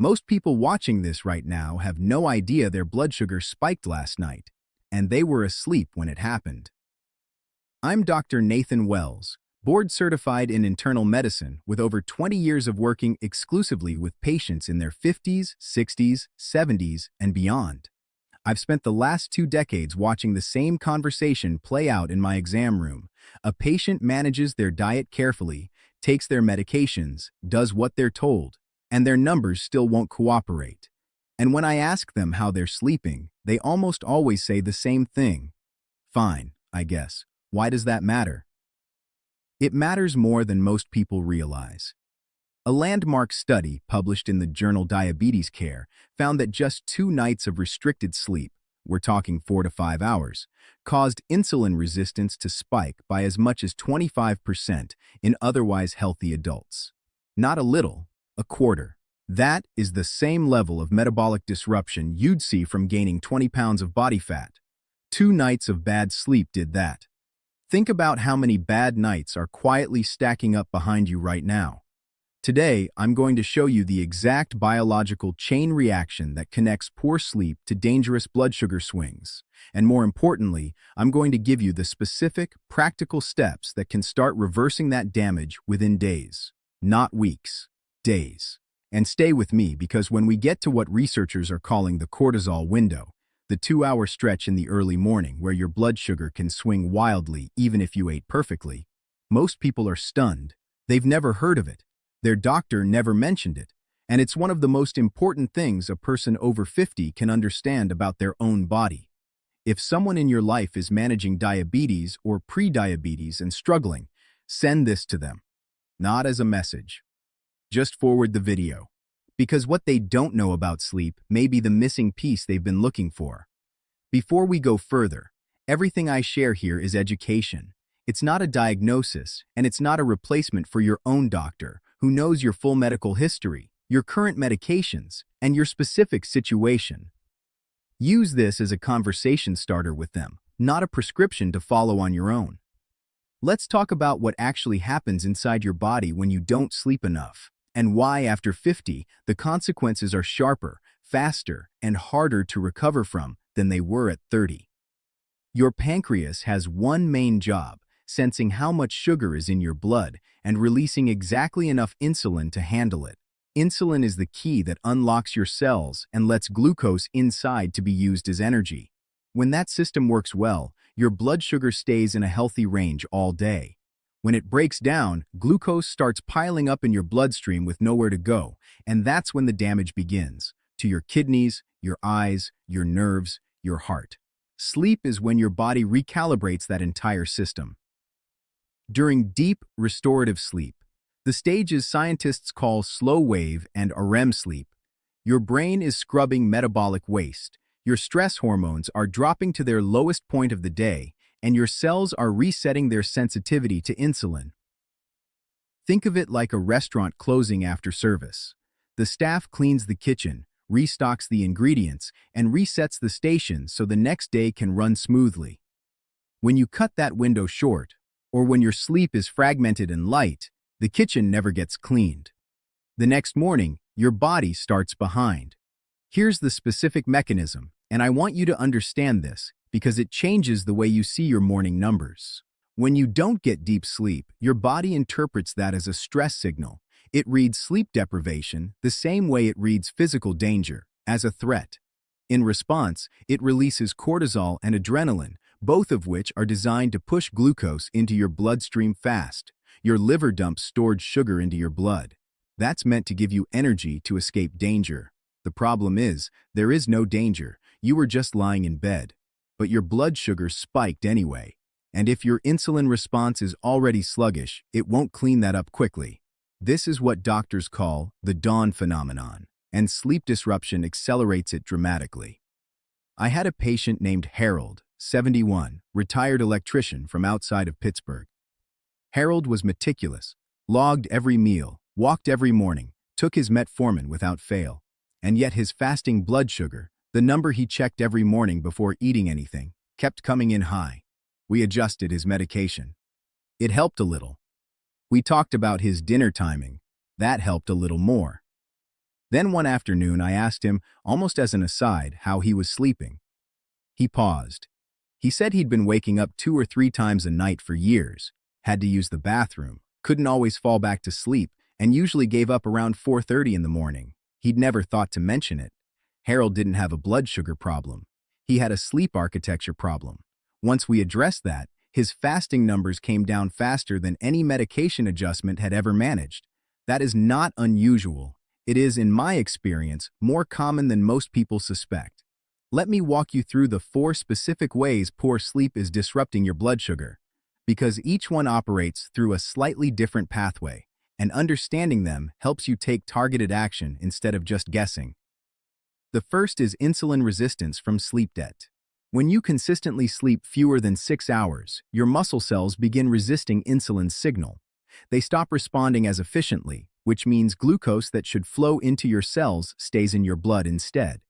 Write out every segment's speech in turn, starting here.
Most people watching this right now have no idea their blood sugar spiked last night, and they were asleep when it happened. I'm Dr. Nathan Wells, board-certified in internal medicine with over 20 years of working exclusively with patients in their 50s, 60s, 70s, and beyond. I've spent the last 2 decades watching the same conversation play out in my exam room. A patient manages their diet carefully, takes their medications, does what they're told, and their numbers still won't cooperate. And when I ask them how they're sleeping, they almost always say the same thing. Fine, I guess. Why does that matter? It matters more than most people realize. A landmark study published in the journal Diabetes Care found that just 2 nights of restricted sleep, we're talking 4 to 5 hours, caused insulin resistance to spike by as much as 25% in otherwise healthy adults. Not a little, a quarter. That is the same level of metabolic disruption you'd see from gaining 20 pounds of body fat. 2 nights of bad sleep did that. Think about how many bad nights are quietly stacking up behind you right now. Today, I'm going to show you the exact biological chain reaction that connects poor sleep to dangerous blood sugar swings. And more importantly, I'm going to give you the specific, practical steps that can start reversing that damage within days, not weeks, days. And stay with me because when we get to what researchers are calling the cortisol window, the 2-hour stretch in the early morning where your blood sugar can swing wildly even if you ate perfectly, most people are stunned. They've never heard of it. Their doctor never mentioned it, and it's one of the most important things a person over 50 can understand about their own body. If someone in your life is managing diabetes or pre-diabetes and struggling, send this to them. Not as a message. Just forward the video. Because what they don't know about sleep may be the missing piece they've been looking for. Before we go further, everything I share here is education. It's not a diagnosis, and it's not a replacement for your own doctor, who knows your full medical history, your current medications, and your specific situation. Use this as a conversation starter with them, not a prescription to follow on your own. Let's talk about what actually happens inside your body when you don't sleep enough, and why after 50, the consequences are sharper, faster, and harder to recover from than they were at 30. Your pancreas has one main job: sensing how much sugar is in your blood and releasing exactly enough insulin to handle it. Insulin is the key that unlocks your cells and lets glucose inside to be used as energy. When that system works well, your blood sugar stays in a healthy range all day. When it breaks down, glucose starts piling up in your bloodstream with nowhere to go, and that's when the damage begins, to your kidneys, your eyes, your nerves, your heart. Sleep is when your body recalibrates that entire system. During deep, restorative sleep, the stages scientists call slow wave and REM sleep, your brain is scrubbing metabolic waste, your stress hormones are dropping to their lowest point of the day, and your cells are resetting their sensitivity to insulin. Think of it like a restaurant closing after service. The staff cleans the kitchen, restocks the ingredients, and resets the station so the next day can run smoothly. When you cut that window short, or when your sleep is fragmented and light, the kitchen never gets cleaned. The next morning, your body starts behind. Here's the specific mechanism, and I want you to understand this because it changes the way you see your morning numbers. When you don't get deep sleep, your body interprets that as a stress signal. It reads sleep deprivation the same way it reads physical danger, as a threat. In response, it releases cortisol and adrenaline, both of which are designed to push glucose into your bloodstream fast. Your liver dumps stored sugar into your blood. That's meant to give you energy to escape danger. The problem is, there is no danger. You were just lying in bed. But your blood sugar spiked anyway. And if your insulin response is already sluggish, it won't clean that up quickly. This is what doctors call the dawn phenomenon, and sleep disruption accelerates it dramatically. I had a patient named Harold, 71, retired electrician from outside of Pittsburgh. Harold was meticulous, logged every meal, walked every morning, took his metformin without fail. And yet his fasting blood sugar, the number he checked every morning before eating anything, kept coming in high. We adjusted his medication. It helped a little. We talked about his dinner timing. That helped a little more. Then one afternoon I asked him, almost as an aside, how he was sleeping. He paused. He said he'd been waking up 2 or 3 times a night for years, had to use the bathroom, couldn't always fall back to sleep, and usually gave up around 4:30 in the morning. He'd never thought to mention it. Harold didn't have a blood sugar problem. He had a sleep architecture problem. Once we addressed that, his fasting numbers came down faster than any medication adjustment had ever managed. That is not unusual. It is, in my experience, more common than most people suspect. Let me walk you through the 4 specific ways poor sleep is disrupting your blood sugar, because each one operates through a slightly different pathway, and understanding them helps you take targeted action instead of just guessing. The first is insulin resistance from sleep debt. When you consistently sleep fewer than 6 hours, your muscle cells begin resisting insulin's signal. They stop responding as efficiently, which means glucose that should flow into your cells stays in your blood instead.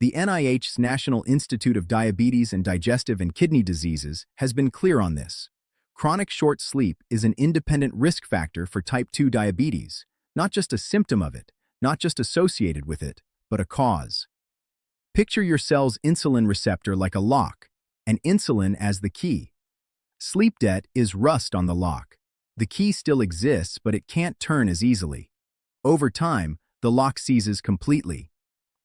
The NIH's National Institute of Diabetes and Digestive and Kidney Diseases has been clear on this. Chronic short sleep is an independent risk factor for type 2 diabetes, not just a symptom of it, not just associated with it, but a cause. Picture your cell's insulin receptor like a lock, and insulin as the key. Sleep debt is rust on the lock. The key still exists, but it can't turn as easily. Over time, the lock seizes completely.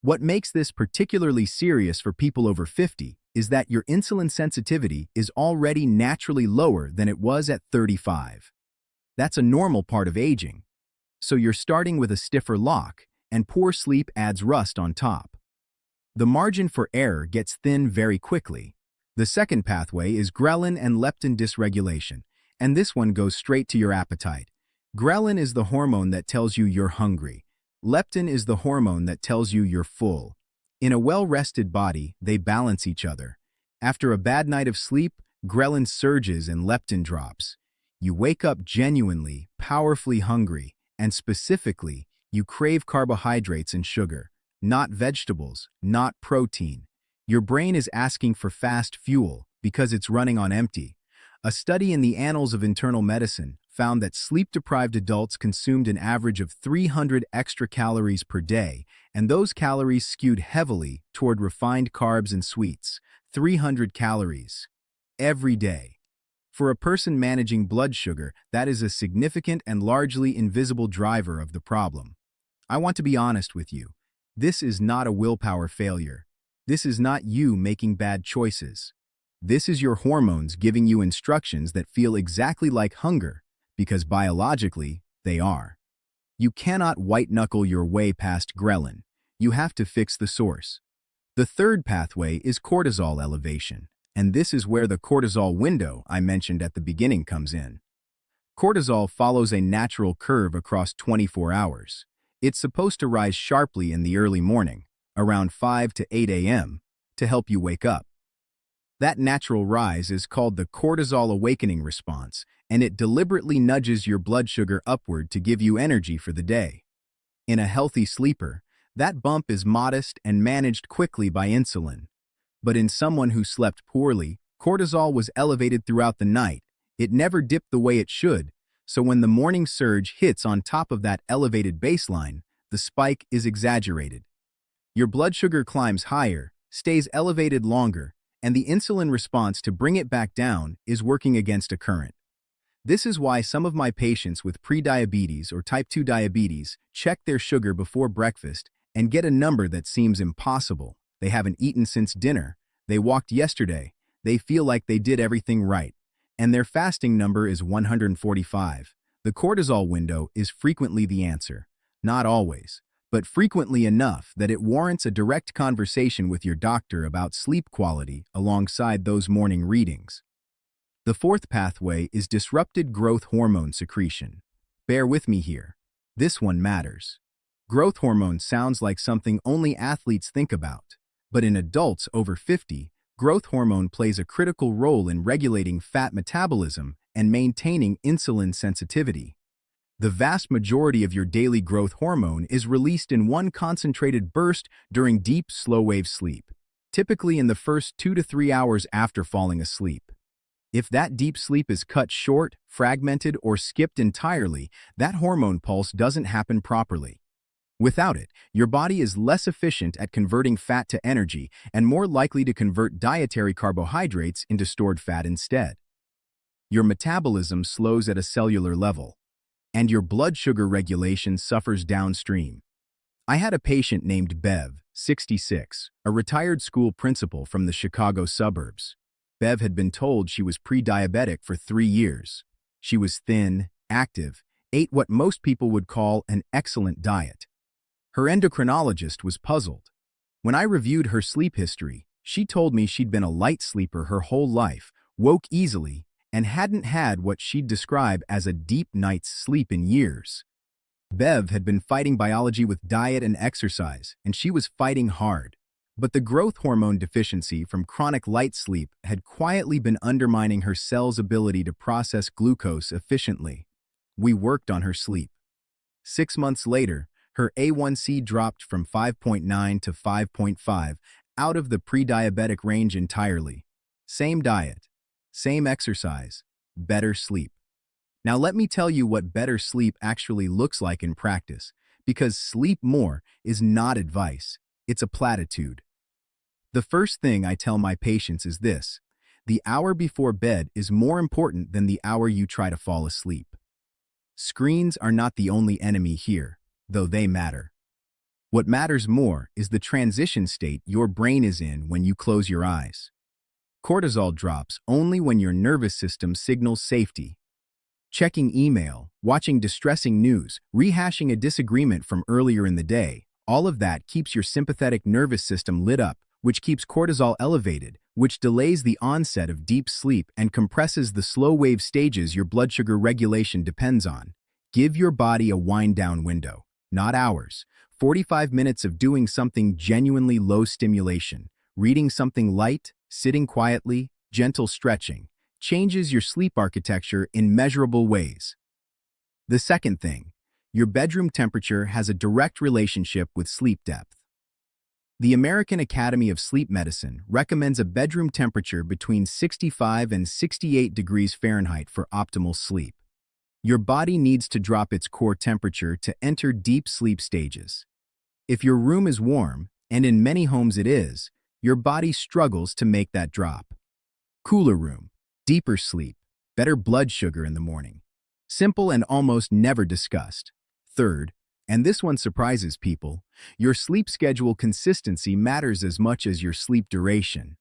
What makes this particularly serious for people over 50 is that your insulin sensitivity is already naturally lower than it was at 35. That's a normal part of aging. So you're starting with a stiffer lock, and poor sleep adds rust on top. The margin for error gets thin very quickly. The second pathway is ghrelin and leptin dysregulation, and this one goes straight to your appetite. Ghrelin is the hormone that tells you you're hungry. Leptin is the hormone that tells you you're full. In a well-rested body, they balance each other. After a bad night of sleep, ghrelin surges and leptin drops. You wake up genuinely, powerfully hungry, and specifically, you crave carbohydrates and sugar, not vegetables, not protein. Your brain is asking for fast fuel because it's running on empty. A study in the Annals of Internal Medicine found that sleep-deprived adults consumed an average of 300 extra calories per day, and those calories skewed heavily toward refined carbs and sweets. 300 calories every day. For a person managing blood sugar, that is a significant and largely invisible driver of the problem. I want to be honest with you. This is not a willpower failure. This is not you making bad choices. This is your hormones giving you instructions that feel exactly like hunger, because biologically, they are. You cannot white-knuckle your way past ghrelin. You have to fix the source. The third pathway is cortisol elevation, and this is where the cortisol window I mentioned at the beginning comes in. Cortisol follows a natural curve across 24 hours. It's supposed to rise sharply in the early morning, around 5 to 8 a.m., to help you wake up. That natural rise is called the cortisol awakening response, and it deliberately nudges your blood sugar upward to give you energy for the day. In a healthy sleeper, that bump is modest and managed quickly by insulin. But in someone who slept poorly, cortisol was elevated throughout the night. It never dipped the way it should, so when the morning surge hits on top of that elevated baseline, the spike is exaggerated. Your blood sugar climbs higher, stays elevated longer, and the insulin response to bring it back down is working against a current. This is why some of my patients with prediabetes or type 2 diabetes check their sugar before breakfast and get a number that seems impossible. They haven't eaten since dinner, they walked yesterday, they feel like they did everything right, and their fasting number is 145. The cortisol window is frequently the answer. Not always, but frequently enough that it warrants a direct conversation with your doctor about sleep quality alongside those morning readings. The fourth pathway is disrupted growth hormone secretion. Bear with me here. This one matters. Growth hormone sounds like something only athletes think about, but in adults over 50, growth hormone plays a critical role in regulating fat metabolism and maintaining insulin sensitivity. The vast majority of your daily growth hormone is released in one concentrated burst during deep, slow-wave sleep, typically in the first 2 to 3 hours after falling asleep. If that deep sleep is cut short, fragmented, or skipped entirely, that hormone pulse doesn't happen properly. Without it, your body is less efficient at converting fat to energy and more likely to convert dietary carbohydrates into stored fat instead. Your metabolism slows at a cellular level, and your blood sugar regulation suffers downstream. I had a patient named Bev, 66, a retired school principal from the Chicago suburbs. Bev had been told she was pre-diabetic for 3 years. She was thin, active, ate what most people would call an excellent diet. Her endocrinologist was puzzled. When I reviewed her sleep history, she told me she'd been a light sleeper her whole life, woke easily, and hadn't had what she'd describe as a deep night's sleep in years. Bev had been fighting biology with diet and exercise, and she was fighting hard. But the growth hormone deficiency from chronic light sleep had quietly been undermining her cells' ability to process glucose efficiently. We worked on her sleep. 6 months later, her A1C dropped from 5.9 to 5.5, out of the pre-diabetic range entirely. Same diet, same exercise, better sleep. Now let me tell you what better sleep actually looks like in practice, because sleep more is not advice, it's a platitude. The first thing I tell my patients is this: the hour before bed is more important than the hour you try to fall asleep. Screens are not the only enemy here, though they matter. What matters more is the transition state your brain is in when you close your eyes. Cortisol drops only when your nervous system signals safety. Checking email, watching distressing news, rehashing a disagreement from earlier in the day, all of that keeps your sympathetic nervous system lit up, which keeps cortisol elevated, which delays the onset of deep sleep and compresses the slow-wave stages your blood sugar regulation depends on. Give your body a wind-down window, not hours. 45 minutes of doing something genuinely low stimulation, reading something light, sitting quietly, gentle stretching, changes your sleep architecture in measurable ways. The second thing, your bedroom temperature has a direct relationship with sleep depth. The American Academy of Sleep Medicine recommends a bedroom temperature between 65 and 68 degrees Fahrenheit for optimal sleep. Your body needs to drop its core temperature to enter deep sleep stages. If your room is warm, and in many homes it is, your body struggles to make that drop. Cooler room, deeper sleep, better blood sugar in the morning. Simple and almost never discussed. Third, and this one surprises people, your sleep schedule consistency matters as much as your sleep duration.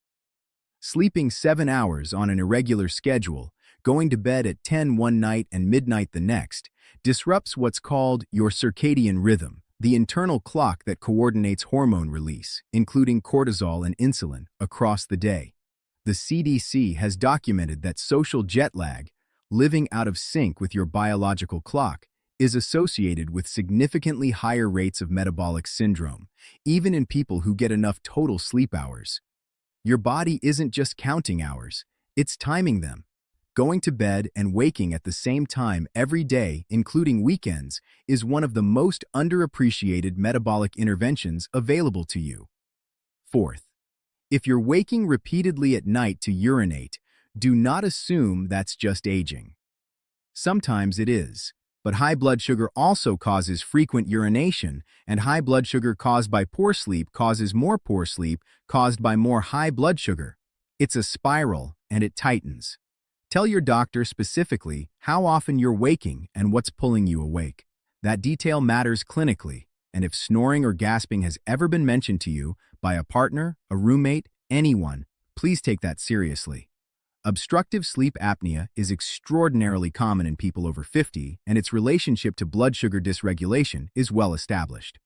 Sleeping 7 hours on an irregular schedule, going to bed at 10 one night and midnight the next, disrupts what's called your circadian rhythm, the internal clock that coordinates hormone release, including cortisol and insulin, across the day. The CDC has documented that social jet lag, living out of sync with your biological clock, is associated with significantly higher rates of metabolic syndrome, even in people who get enough total sleep hours. Your body isn't just counting hours, it's timing them. Going to bed and waking at the same time every day, including weekends, is one of the most underappreciated metabolic interventions available to you. Fourth, if you're waking repeatedly at night to urinate, do not assume that's just aging. Sometimes it is, but high blood sugar also causes frequent urination, and high blood sugar caused by poor sleep causes more poor sleep caused by more high blood sugar. It's a spiral, and it tightens. Tell your doctor specifically how often you're waking and what's pulling you awake. That detail matters clinically, and if snoring or gasping has ever been mentioned to you by a partner, a roommate, anyone, please take that seriously. Obstructive sleep apnea is extraordinarily common in people over 50, and its relationship to blood sugar dysregulation is well established.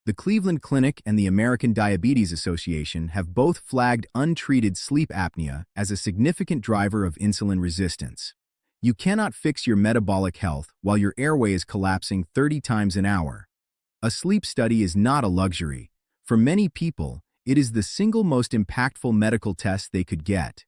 The Cleveland Clinic and the American Diabetes Association have both flagged untreated sleep apnea as a significant driver of insulin resistance. You cannot fix your metabolic health while your airway is collapsing 30 times an hour. A sleep study is not a luxury. For many people, it is the single most impactful medical test they could get.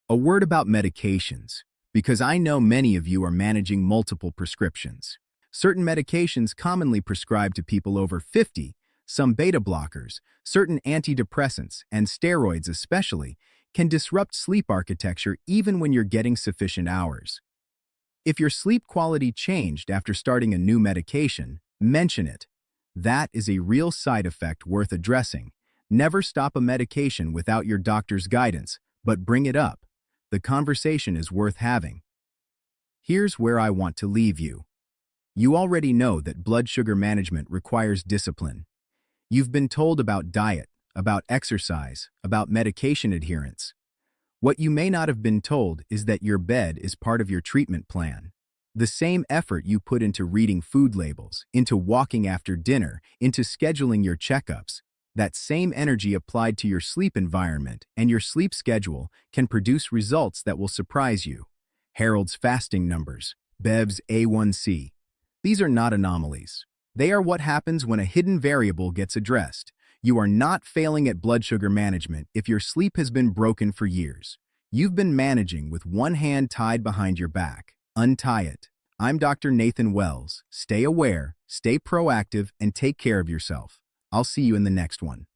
A word about medications, because I know many of you are managing multiple prescriptions. Certain medications commonly prescribed to people over 50, some beta blockers, certain antidepressants, and steroids especially, can disrupt sleep architecture even when you're getting sufficient hours. If your sleep quality changed after starting a new medication, mention it. That is a real side effect worth addressing. Never stop a medication without your doctor's guidance, but bring it up. The conversation is worth having. Here's where I want to leave you. You already know that blood sugar management requires discipline. You've been told about diet, about exercise, about medication adherence. What you may not have been told is that your bed is part of your treatment plan. The same effort you put into reading food labels, into walking after dinner, into scheduling your checkups, that same energy applied to your sleep environment and your sleep schedule can produce results that will surprise you. Harold's fasting numbers, Bev's A1C. These are not anomalies. They are what happens when a hidden variable gets addressed. You are not failing at blood sugar management if your sleep has been broken for years. You've been managing with one hand tied behind your back. Untie it. I'm Dr. Nathan Wells. Stay aware, stay proactive, and take care of yourself. I'll see you in the next one.